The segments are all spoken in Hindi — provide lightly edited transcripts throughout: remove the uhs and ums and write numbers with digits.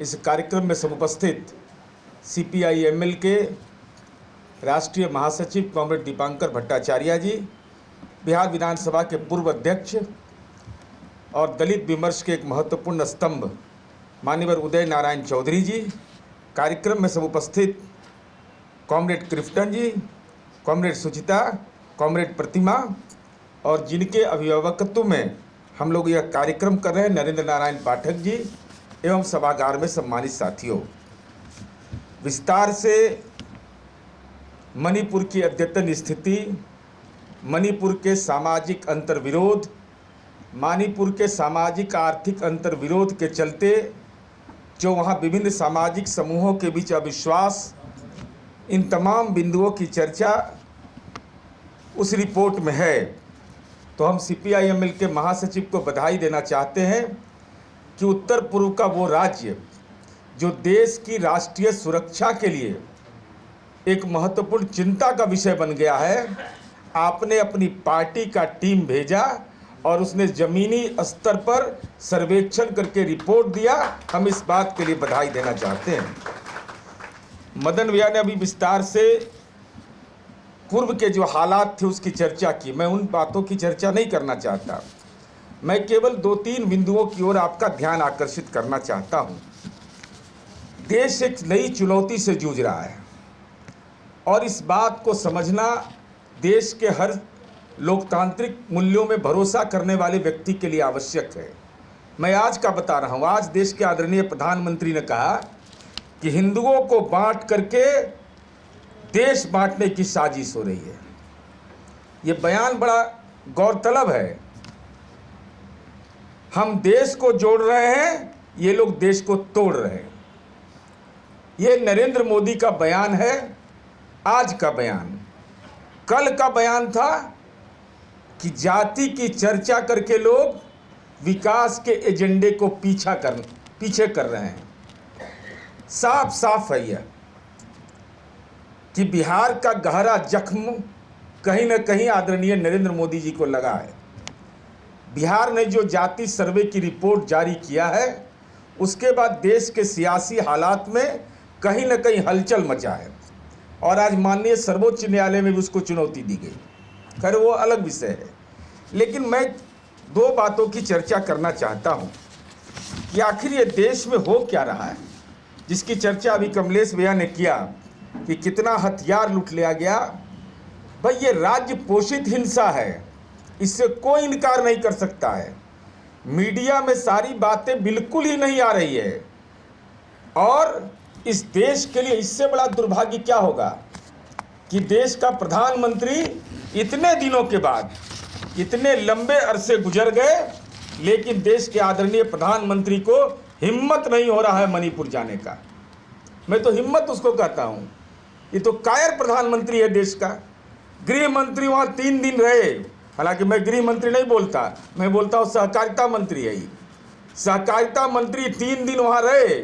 इस कार्यक्रम में समुपस्थित CPI-ML के राष्ट्रीय महासचिव कॉमरेड दीपांकर भट्टाचार्य जी, बिहार विधानसभा के पूर्व अध्यक्ष और दलित विमर्श के एक महत्वपूर्ण स्तंभ माननीय उदय नारायण चौधरी जी, कार्यक्रम में समुपस्थित कॉमरेड क्रिफ्टन जी, कॉमरेड सुचिता, कॉमरेड प्रतिमा और जिनके अभिभावकत्व में हम लोग यह कार्यक्रम कर रहे हैं नरेंद्र नारायण पाठक जी एवं सभागार में सम्मानित साथियों। विस्तार से मणिपुर की अद्यतन स्थिति, मणिपुर के सामाजिक अंतर्विरोध, मणिपुर के सामाजिक आर्थिक अंतर्विरोध के चलते जो वहाँ विभिन्न सामाजिक समूहों के बीच अविश्वास, इन तमाम बिंदुओं की चर्चा उस रिपोर्ट में है। तो हम CPI-ML के महासचिव को बधाई देना चाहते हैं कि उत्तर पूर्व का वो राज्य जो देश की राष्ट्रीय सुरक्षा के लिए एक महत्वपूर्ण चिंता का विषय बन गया है, आपने अपनी पार्टी का टीम भेजा और उसने ज़मीनी स्तर पर सर्वेक्षण करके रिपोर्ट दिया। हम इस बात के लिए बधाई देना चाहते हैं। मदन भैया ने अभी विस्तार से पूर्व के जो हालात थे उसकी चर्चा की। मैं उन बातों की चर्चा नहीं करना चाहता, मैं केवल 2-3 बिंदुओं की ओर आपका ध्यान आकर्षित करना चाहता हूं। देश एक नई चुनौती से जूझ रहा है और इस बात को समझना देश के हर लोकतांत्रिक मूल्यों में भरोसा करने वाले व्यक्ति के लिए आवश्यक है। मैं आज का बता रहा हूं। आज देश के आदरणीय प्रधानमंत्री ने कहा कि हिंदुओं को बांट करके देश बांटने की साजिश हो रही है। ये बयान बड़ा गौरतलब है। हम देश को जोड़ रहे हैं, ये लोग देश को तोड़ रहे हैं। ये नरेंद्र मोदी का बयान है, आज का बयान। कल का बयान था कि जाति की चर्चा करके लोग विकास के एजेंडे को पीछे कर रहे हैं। साफ साफ है यह कि बिहार का गहरा जख्म कहीं न कहीं आदरणीय नरेंद्र मोदी जी को लगा है। बिहार ने जो जाति सर्वे की रिपोर्ट जारी किया है, उसके बाद देश के सियासी हालात में कहीं न कहीं हलचल मचा है और आज माननीय सर्वोच्च न्यायालय में भी उसको चुनौती दी गई। खैर वो अलग विषय है, लेकिन मैं 2 बातों की चर्चा करना चाहता हूँ कि आखिर ये देश में हो क्या रहा है, जिसकी चर्चा अभी कमलेश भैया ने किया कि कितना हथियार लूट लिया गया। भाई ये राज्य पोषित हिंसा है, इससे कोई इनकार नहीं कर सकता है। मीडिया में सारी बातें बिल्कुल ही नहीं आ रही है और इस देश के लिए इससे बड़ा दुर्भाग्य क्या होगा कि देश का प्रधानमंत्री इतने दिनों के बाद, इतने लंबे अरसे गुजर गए, लेकिन देश के आदरणीय प्रधानमंत्री को हिम्मत नहीं हो रहा है मणिपुर जाने का। मैं तो हिम्मत उसको कहता हूं, ये तो कायर प्रधानमंत्री है देश का। गृह मंत्री वहां 3 दिन रहे, हालांकि मैं गृह मंत्री नहीं बोलता, मैं बोलता हूं सहकारिता मंत्री है। सहकारिता मंत्री 3 दिन वहां रहे,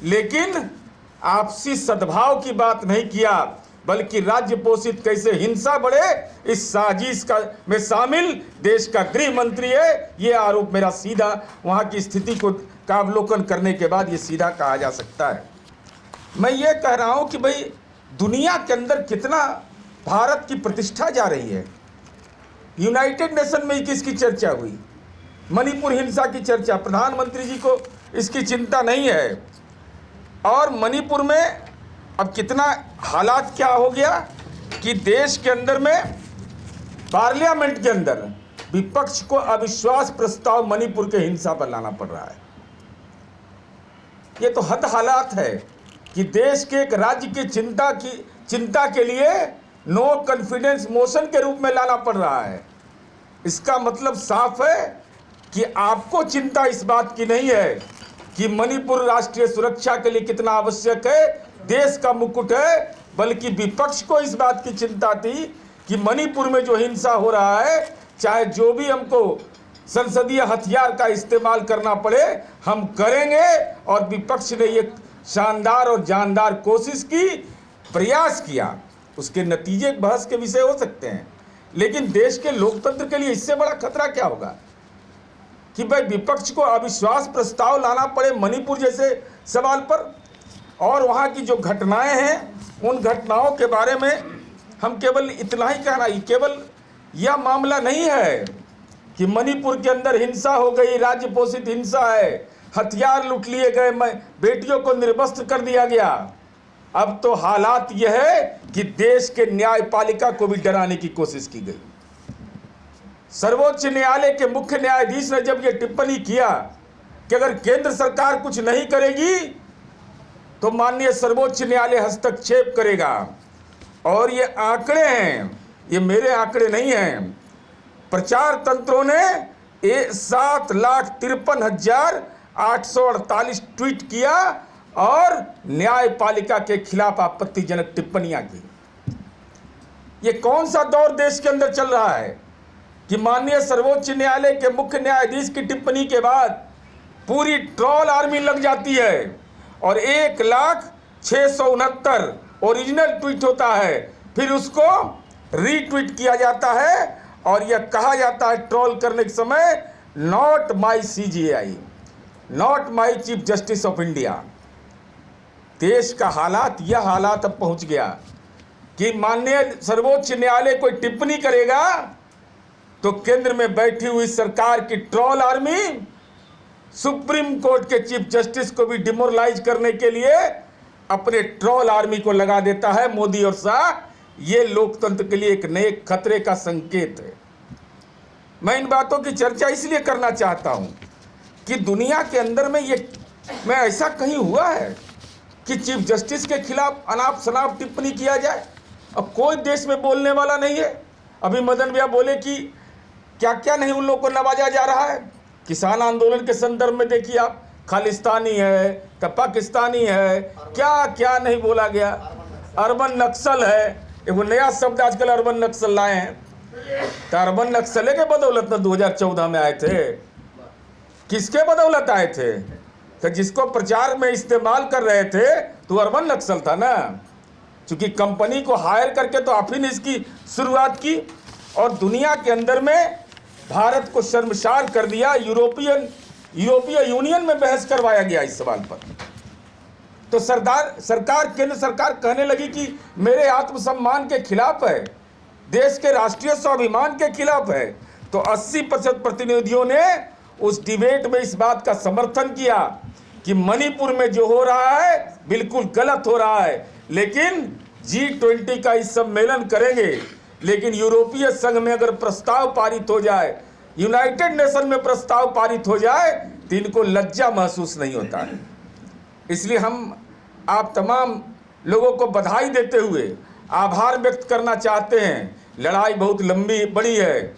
लेकिन आपसी सद्भाव की बात नहीं किया, बल्कि राज्य पोषित कैसे हिंसा बढ़े इस साजिश में शामिल देश का गृह मंत्री है। ये आरोप मेरा सीधा वहां की स्थिति का अवलोकन करने के बाद ये सीधा कहा जा सकता है। मैं ये कह रहा हूं कि भाई दुनिया के अंदर कितना भारत की प्रतिष्ठा जा रही है। यूनाइटेड नेशन में किसकी चर्चा हुई, मणिपुर हिंसा की चर्चा, प्रधानमंत्री जी को इसकी चिंता नहीं है। और मणिपुर में अब कितना हालात क्या हो गया कि देश के अंदर में पार्लियामेंट के अंदर विपक्ष को अविश्वास प्रस्ताव मणिपुर के हिंसा पर लाना पड़ रहा है। ये तो हद हालात है कि देश के एक राज्य की चिंता के लिए नो कॉन्फिडेंस मोशन के रूप में लाना पड़ रहा है। इसका मतलब साफ है कि आपको चिंता इस बात की नहीं है कि मणिपुर राष्ट्रीय सुरक्षा के लिए कितना आवश्यक है, देश का मुकुट है, बल्कि विपक्ष को इस बात की चिंता थी कि मणिपुर में जो हिंसा हो रहा है, चाहे जो भी हमको संसदीय हथियार का इस्तेमाल करना पड़े हम करेंगे। और विपक्ष ने ये शानदार और जानदार कोशिश की, प्रयास किया। उसके नतीजे बहस के विषय हो सकते हैं, लेकिन देश के लोकतंत्र के लिए इससे बड़ा खतरा क्या होगा। कि भाई विपक्ष को अविश्वास प्रस्ताव लाना पड़े मणिपुर जैसे सवाल पर, और वहाँ की जो घटनाएं हैं उन घटनाओं के बारे में हम केवल इतना ही कहना, केवल यह मामला नहीं है कि मणिपुर के अंदर हिंसा हो गई, राज्य पोषित हिंसा है, हथियार लूट लिए गए, बेटियों को निर्वस्त्र कर दिया गया। अब तो हालात यह है कि देश के न्यायपालिका को भी डराने की कोशिश की गई। सर्वोच्च न्यायालय के मुख्य न्यायाधीश ने जब यह टिप्पणी किया कि अगर केंद्र सरकार कुछ नहीं करेगी तो माननीय सर्वोच्च न्यायालय हस्तक्षेप करेगा। और ये आंकड़े हैं, ये मेरे आंकड़े नहीं हैं, प्रचार तंत्रों ने 7,53,848 ट्वीट किया और न्यायपालिका के खिलाफ आपत्तिजनक टिप्पणियां की। ये कौन सा दौर देश के अंदर चल रहा है कि माननीय सर्वोच्च न्यायालय के मुख्य न्यायाधीश की टिप्पणी के बाद पूरी ट्रोल आर्मी लग जाती है और 1,0669 ओरिजिनल ट्वीट होता है, फिर उसको रीट्वीट किया जाता है और यह कहा जाता है ट्रोल करने के समय, not my CJI, not my chief justice of India. देश का हालात, यह हालात अब पहुंच गया कि माननीय सर्वोच्च न्यायालय कोई टिप्पणी करेगा तो केंद्र में बैठी हुई सरकार की ट्रोल आर्मी सुप्रीम कोर्ट के चीफ जस्टिस को भी डिमोरलाइज करने के लिए अपने ट्रोल आर्मी को लगा देता है मोदी और शाह। ये लोकतंत्र के लिए एक नए खतरे का संकेत है। मैं इन बातों की चर्चा इसलिए करना चाहता हूं कि दुनिया के अंदर में मैं ऐसा कहीं हुआ है कि चीफ जस्टिस के खिलाफ अनाप शनाप टिप्पणी किया जाए। अब कोई देश में बोलने वाला नहीं है। अभी मदन भैया बोले कि क्या क्या नहीं उन लोगों को नवाजा जा रहा है। किसान आंदोलन के संदर्भ में देखिए आप, खालिस्तानी है तो पाकिस्तानी है, क्या क्या नहीं बोला गया। अर्बन नक्सल है, एक नया शब्द आजकल अर्बन नक्सल लाए हैं। तो अर्बन नक्सले के बदौलत ना 2014 में आए थे। किसके बदौलत आए थे? तो जिसको प्रचार में इस्तेमाल कर रहे थे तो अर्बन नक्सल था ना, क्योंकि कंपनी को हायर करके तो आप ही ने इसकी शुरुआत की और दुनिया के अंदर में भारत को शर्मसार कर दिया। यूरोपीय यूनियन में बहस करवाया गया इस सवाल पर। तो सरकार केंद्र सरकार कहने लगी कि मेरे आत्मसम्मान के खिलाफ है, देश के राष्ट्रीय स्वाभिमान के खिलाफ है। तो 80% प्रतिनिधियों ने उस डिबेट में इस बात का समर्थन किया कि मणिपुर में जो हो रहा है बिल्कुल गलत हो रहा है, लेकिन G20 का इस सम्मेलन करेंगे, लेकिन यूरोपीय संघ में अगर प्रस्ताव पारित हो जाए, यूनाइटेड नेशन में प्रस्ताव पारित हो जाए तो इनको लज्जा महसूस नहीं होता है। इसलिए हम आप तमाम लोगों को बधाई देते हुए आभार व्यक्त करना चाहते हैं। लड़ाई बहुत लंबी बड़ी है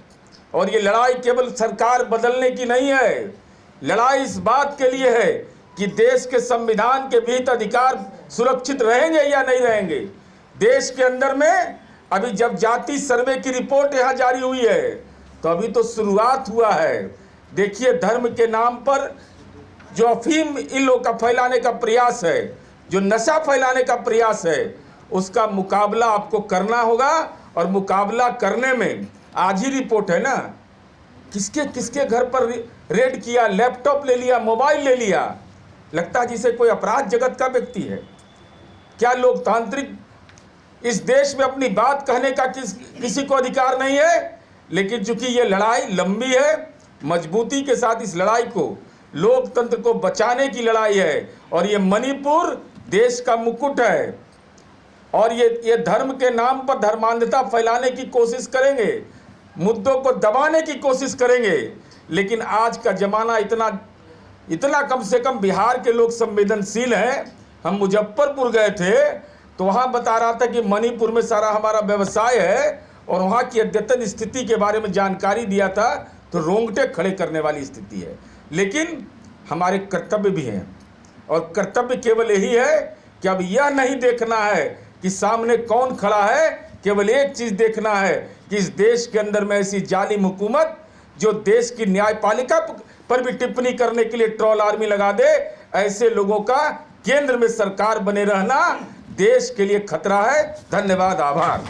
और ये लड़ाई केवल सरकार बदलने की नहीं है। लड़ाई इस बात के लिए है कि देश के संविधान के विहित अधिकार सुरक्षित रहेंगे या नहीं रहेंगे। देश के अंदर में अभी जब जाति सर्वे की रिपोर्ट यहाँ जारी हुई है तो अभी तो शुरुआत हुआ है। देखिए, धर्म के नाम पर जो अफीम इन लोगों का फैलाने का प्रयास है, जो नशा फैलाने का प्रयास है, उसका मुकाबला आपको करना होगा। और मुकाबला करने में आज ही रिपोर्ट है ना, किसके किसके घर पर रेड किया, लैपटॉप ले लिया, मोबाइल ले लिया। लगता है जिसे कोई अपराध जगत का व्यक्ति है। क्या लोकतांत्रिक इस देश में अपनी बात कहने का किसी को अधिकार नहीं है? लेकिन चूंकि ये लड़ाई लंबी है, मजबूती के साथ इस लड़ाई को, लोकतंत्र को बचाने की लड़ाई है। और ये मणिपुर देश का मुकुट है और ये धर्म के नाम पर धर्मांधता फैलाने की कोशिश करेंगे, मुद्दों को दबाने की कोशिश करेंगे। लेकिन आज का जमाना इतना कम से कम बिहार के लोग संवेदनशील हैं। हम मुजफ्फरपुर गए थे तो वहाँ बता रहा था कि मणिपुर में सारा हमारा व्यवसाय है और वहाँ की अद्यतन स्थिति के बारे में जानकारी दिया था तो रोंगटे खड़े करने वाली स्थिति है। लेकिन हमारे कर्तव्य भी हैं और कर्तव्य केवल यही है कि अब यह नहीं देखना है कि सामने कौन खड़ा है, केवल एक चीज़ देखना है कि इस देश के अंदर में ऐसी जालिम हुकूमत जो देश की न्यायपालिका पर भी टिप्पणी करने के लिए ट्रोल आर्मी लगा दे, ऐसे लोगों का केंद्र में सरकार बने रहना देश के लिए खतरा है। धन्यवाद, आभार।